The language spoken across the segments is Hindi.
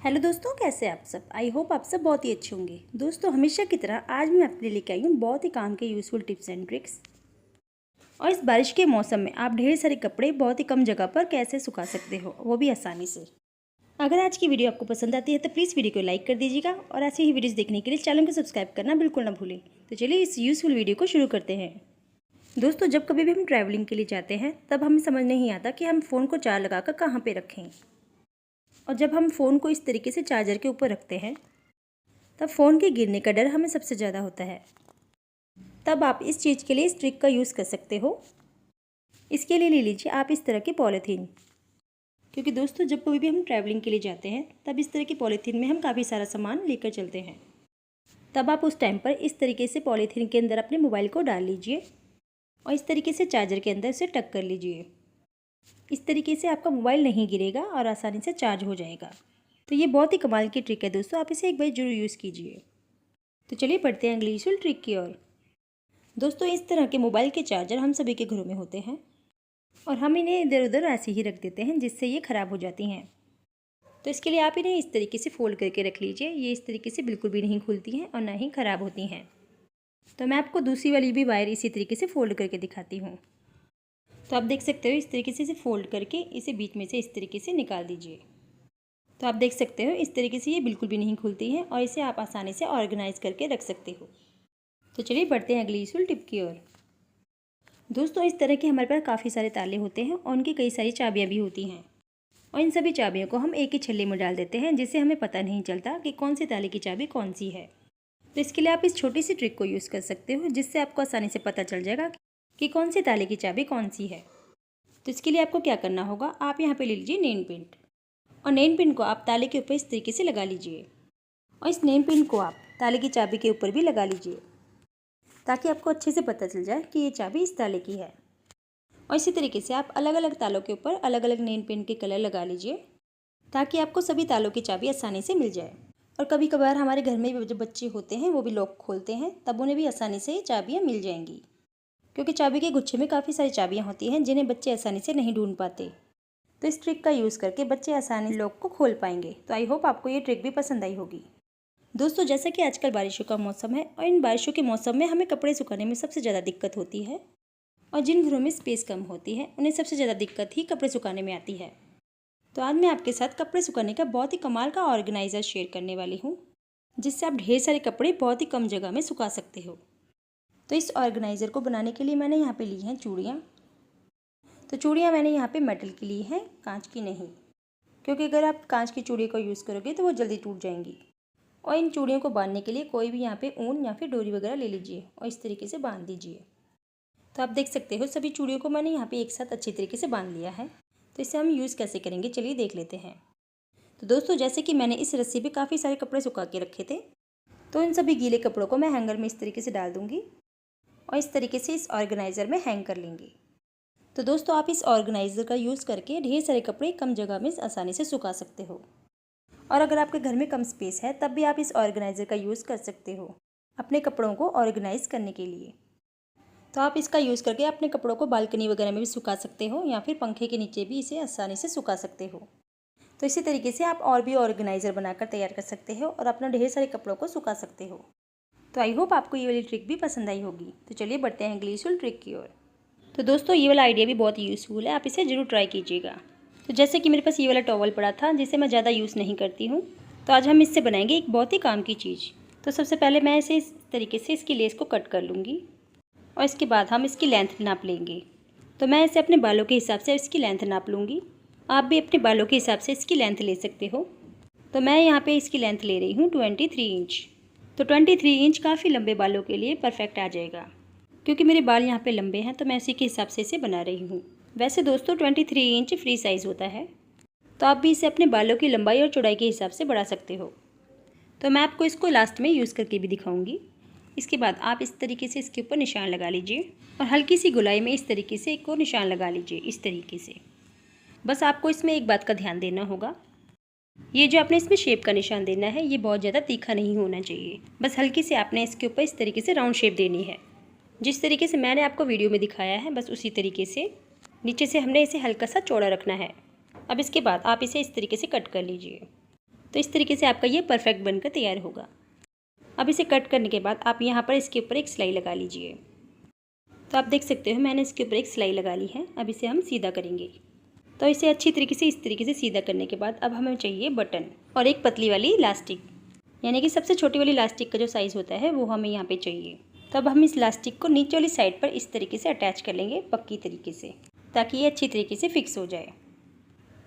हेलो दोस्तों, कैसे आप सब। आई होप आप सब बहुत ही अच्छे होंगे। दोस्तों, हमेशा की तरह आज मैं आपके लिए लेके आई हूँ बहुत ही काम के यूज़फुल टिप्स एंड ट्रिक्स। और इस बारिश के मौसम में आप ढेर सारे कपड़े बहुत ही कम जगह पर कैसे सुखा सकते हो, वो भी आसानी से। अगर आज की वीडियो आपको पसंद आती है तो प्लीज़ वीडियो को लाइक कर दीजिएगा और ऐसी ही वीडियोज़ देखने के लिए चैनल को सब्सक्राइब करना बिल्कुल ना भूलें। तो चलिए इस यूज़फुल वीडियो को शुरू करते हैं। दोस्तों, जब कभी भी हम ट्रैवलिंग के लिए जाते हैं तब हमें समझ नहीं आता कि हम फ़ोन को चार्ज लगाकर कहाँ पर रखें। और जब हम फ़ोन को इस तरीके से चार्जर के ऊपर रखते हैं तब फ़ोन के गिरने का डर हमें सबसे ज़्यादा होता है। तब आप इस चीज़ के लिए इस ट्रिक का यूज़ कर सकते हो। इसके लिए ले लीजिए आप इस तरह की पॉलीथीन, क्योंकि दोस्तों जब कभी भी हम ट्रैवलिंग के लिए जाते हैं तब इस तरह की पॉलीथीन में हम काफ़ी सारा सामान लेकर चलते हैं। तब आप उस टाइम पर इस तरीके से पॉलीथीन के अंदर अपने मोबाइल को डाल लीजिए और इस तरीके से चार्जर के अंदर से टक कर लीजिए। इस तरीके से आपका मोबाइल नहीं गिरेगा और आसानी से चार्ज हो जाएगा। तो ये बहुत ही कमाल की ट्रिक है दोस्तों, आप इसे एक बार ज़रूर यूज़ कीजिए। तो चलिए बढ़ते हैं अगली यूज़फुल ट्रिक की ओर। दोस्तों, इस तरह के मोबाइल के चार्जर हम सभी के घरों में होते हैं और हम इन्हें इधर उधर ऐसे ही रख देते हैं जिससे ये ख़राब हो जाती हैं। तो इसके लिए आप इन्हें इस तरीके से फ़ोल्ड करके रख लीजिए। ये इस तरीके से बिल्कुल भी नहीं खुलती हैं और ना ही ख़राब होती हैं। तो मैं आपको दूसरी वाली भी वायर इसी तरीके से फ़ोल्ड करके दिखाती हूँ। तो आप देख सकते हो इस तरीके से इसे फ़ोल्ड करके इसे बीच में से इस तरीके से निकाल दीजिए। तो आप देख सकते हो इस तरीके से ये बिल्कुल भी नहीं खुलती है और इसे आप आसानी से ऑर्गेनाइज करके रख सकते हो। तो चलिए बढ़ते हैं अगली यूज़फुल टिप की ओर। दोस्तों, इस तरह के हमारे पास काफ़ी सारे ताले होते हैं और उनकी कई सारी चाबियाँ भी होती हैं और इन सभी चाबियों को हम एक ही छल्ले में डाल देते हैं जिससे हमें पता नहीं चलता कि कौन से ताले की चाबी कौन सी है। तो इसके लिए आप इस छोटी सी ट्रिक को यूज़ कर सकते हो जिससे आपको आसानी से पता चल जाएगा कि कौन से ताले की चाबी कौन सी है। तो इसके लिए आपको क्या करना होगा, आप यहाँ पे ले लीजिए नेल पेंट और नेल पेंट को आप ताले के ऊपर इस तरीके से लगा लीजिए और इस नेल पेंट को आप ताले की चाबी के ऊपर भी लगा लीजिए ताकि आपको अच्छे से पता चल जाए कि ये चाबी इस ताले की है। और इसी तरीके से आप अलग अलग तालों के ऊपर अलग अलग नेल पेंट के कलर लगा लीजिए ताकि आपको सभी तालों की चाबी आसानी से मिल जाए। और कभी कभार हमारे घर में भी जो बच्चे होते हैं वो भी लॉक खोलते हैं, तब उन्हें भी आसानी से ये चाबियाँ मिल जाएंगी, क्योंकि चाबी के गुच्छे में काफ़ी सारी चाबियाँ होती हैं जिन्हें बच्चे आसानी से नहीं ढूंढ पाते। तो इस ट्रिक का यूज़ करके बच्चे आसानी से लॉक को खोल पाएंगे। तो आई होप आपको ये ट्रिक भी पसंद आई होगी। दोस्तों, जैसा कि आजकल बारिशों का मौसम है और इन बारिशों के मौसम में हमें कपड़े सुखाने में सबसे ज़्यादा दिक्कत होती है और जिन घरों में स्पेस कम होती है उन्हें सबसे ज़्यादा दिक्कत ही कपड़े सुखाने में आती है। तो आज मैं आपके साथ कपड़े सुखाने का बहुत ही कमाल का ऑर्गेनाइज़र शेयर करने वाली हूँ जिससे आप ढेर सारे कपड़े बहुत ही कम जगह में सुखा सकते हो। तो इस ऑर्गेनाइज़र को बनाने के लिए मैंने यहाँ पे ली हैं चूड़ियाँ। तो चूड़ियाँ मैंने यहाँ पे मेटल की ली हैं, कांच की नहीं, क्योंकि अगर आप कांच की चूड़ी को यूज़ करोगे तो वो जल्दी टूट जाएंगी। और इन चूड़ियों को बांधने के लिए कोई भी यहाँ पे ऊन या फिर डोरी वगैरह ले लीजिए और इस तरीके से बांध दीजिए। तो आप देख सकते हो सभी चूड़ियों को मैंने यहाँ पे एक साथ अच्छी तरीके से बांध लिया है। तो इसे हम यूज़ कैसे करेंगे चलिए देख लेते हैं। तो दोस्तों, जैसे कि मैंने इस रस्सी पे काफ़ी सारे कपड़े सुखा के रखे थे, तो इन सभी गीले कपड़ों को मैं हैंगर में इस तरीके से डाल दूँगी और इस तरीके से इस ऑर्गेनाइज़र में हैंग कर लेंगे। तो दोस्तों, आप इस ऑर्गेनाइज़र का यूज़ करके ढेर सारे कपड़े कम जगह में आसानी से सुखा सकते हो। और अगर आपके घर में कम स्पेस है तब भी आप इस ऑर्गेनाइज़र का यूज़ कर सकते हो अपने कपड़ों को ऑर्गेनाइज़ करने के लिए। तो आप इसका यूज़ करके अपने कपड़ों को बालकनी वगैरह में भी सुखा सकते हो या फिर पंखे के नीचे भी इसे आसानी से सुखा सकते हो। तो इसी तरीके से आप और भी ऑर्गेनाइज़र बनाकर तैयार कर सकते हो और अपना ढेर सारे कपड़ों को सुखा सकते हो। तो आई होप आपको ये वाली ट्रिक भी पसंद आई होगी। तो चलिए बढ़ते हैं अगली यूज़फुल ट्रिक की ओर। तो दोस्तों, ये वाला आइडिया भी बहुत यूज़फुल है, आप इसे ज़रूर ट्राई कीजिएगा। तो जैसे कि मेरे पास ये वाला टॉवल पड़ा था जिसे मैं ज़्यादा यूज़ नहीं करती हूँ, तो आज हम इससे बनाएंगे एक बहुत ही काम की चीज़। तो सबसे पहले मैं इसे इस तरीके से इसकी लेस को कट कर लूँगी और इसके बाद हम इसकी लेंथ नाप लेंगे। तो मैं इसे अपने बालों के हिसाब से इसकी लेंथ नाप लूँगी, आप भी अपने बालों के हिसाब से इसकी लेंथ ले सकते हो। तो मैं यहाँ पे इसकी लेंथ ले रही हूँ 23 इंच। तो 23 इंच काफ़ी लंबे बालों के लिए परफेक्ट आ जाएगा, क्योंकि मेरे बाल यहाँ पे लंबे हैं तो मैं इसी के हिसाब से इसे बना रही हूँ। वैसे दोस्तों 23 इंच फ्री साइज़ होता है, तो आप भी इसे अपने बालों की लंबाई और चौड़ाई के हिसाब से बढ़ा सकते हो। तो मैं आपको इसको लास्ट में यूज़ करके भी दिखाऊँगी। इसके बाद आप इस तरीके से इसके ऊपर निशान लगा लीजिए और हल्की सी गोलाई में इस तरीके से एक और निशान लगा लीजिए इस तरीके से। बस आपको इसमें एक बात का ध्यान देना होगा, ये जो आपने इसमें शेप का निशान देना है ये बहुत ज़्यादा तीखा नहीं होना चाहिए। बस हल्की से आपने इसके ऊपर इस तरीके से राउंड शेप देनी है, जिस तरीके से मैंने आपको वीडियो में दिखाया है, बस उसी तरीके से नीचे से हमने इसे हल्का सा चौड़ा रखना है। अब इसके बाद आप इसे इस तरीके से कट कर लीजिए। तो इस तरीके से आपका ये परफेक्ट बनकर तैयार होगा। अब इसे कट करने के बाद आप यहाँ पर इसके ऊपर एक सिलाई लगा लीजिए। तो आप देख सकते हो मैंने इसके ऊपर एक सिलाई लगा ली है। अब इसे हम सीधा करेंगे। तो इसे अच्छी तरीके से इस तरीके से सीधा करने के बाद अब हमें चाहिए बटन और एक पतली वाली इलास्टिक, यानी कि सबसे छोटी वाली इलास्टिक का जो साइज़ होता है वो हमें यहाँ पे चाहिए। तो अब हम इस इलास्टिक को नीचे वाली साइड पर इस तरीके से अटैच कर लेंगे पक्की तरीके से, ताकि ये अच्छी तरीके से फिक्स हो जाए।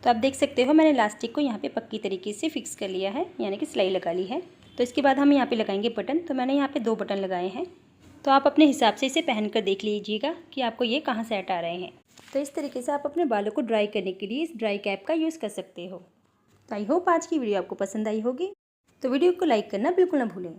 तो आप देख सकते हो मैंने इलास्टिक को यहाँ पे पक्की तरीके से फिक्स कर लिया है, यानी कि सिलाई लगा ली है। तो इसके बाद हम यहाँ पे लगाएंगे बटन। तो मैंने यहाँ पे 2 बटन लगाए हैं। तो आप अपने हिसाब से इसे पहन कर देख लीजिएगा कि आपको ये कहाँ सेट आ रहे हैं। तो इस तरीके से आप अपने बालों को ड्राई करने के लिए इस ड्राई कैप का यूज़ कर सकते हो। तो आई होप आज की वीडियो आपको पसंद आई होगी। तो वीडियो को लाइक करना बिल्कुल ना भूलें।